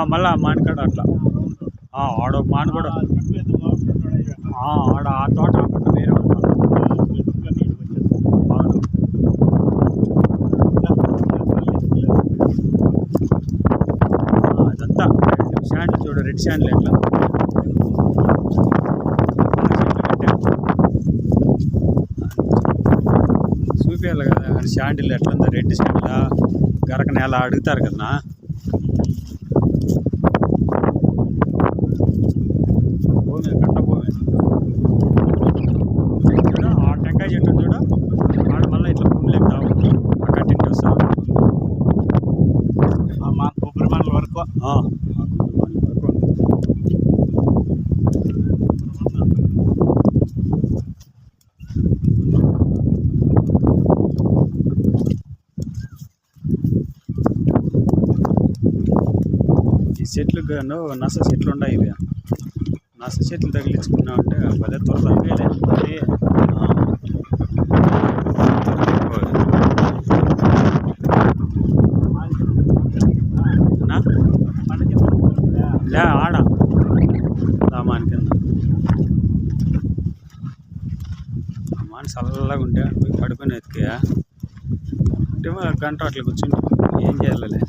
మళ్ళా మానికాడ అట్లా ఆడ మానికాడ ఆడ ఆ తోట వేరే అవును అదంతా శాండ్లు చూడు రెడ్ శాండ్లు ఎట్లా చూపించాలి కదా శాండిల్ ఎట్లుందో రెడ్ శాండిల్ గరక నేల అడుగుతారు కదా భూమి కట్ట భూమి చూడు ఆ టెంకాయ చెట్టు చూడు ఆడ మళ్ళీ ఇట్లా భూమి లెక్క ఆ కట్టింటి వస్తాం మా కొబ్బరి మండల వరకు ఈ చెట్లు నస చెట్లు ఉన్నాయి ఇవి నస చెట్లు తగిలించుకున్నావు అంటే భలే త్వరగా లే ఆడ సామాన్ కింద సామాన్ చల్లగా ఉంటే పోయి పడుకొని ఎత్తికే అంటే గంట అట్లా కూర్చుంటే ఏం చేయాలి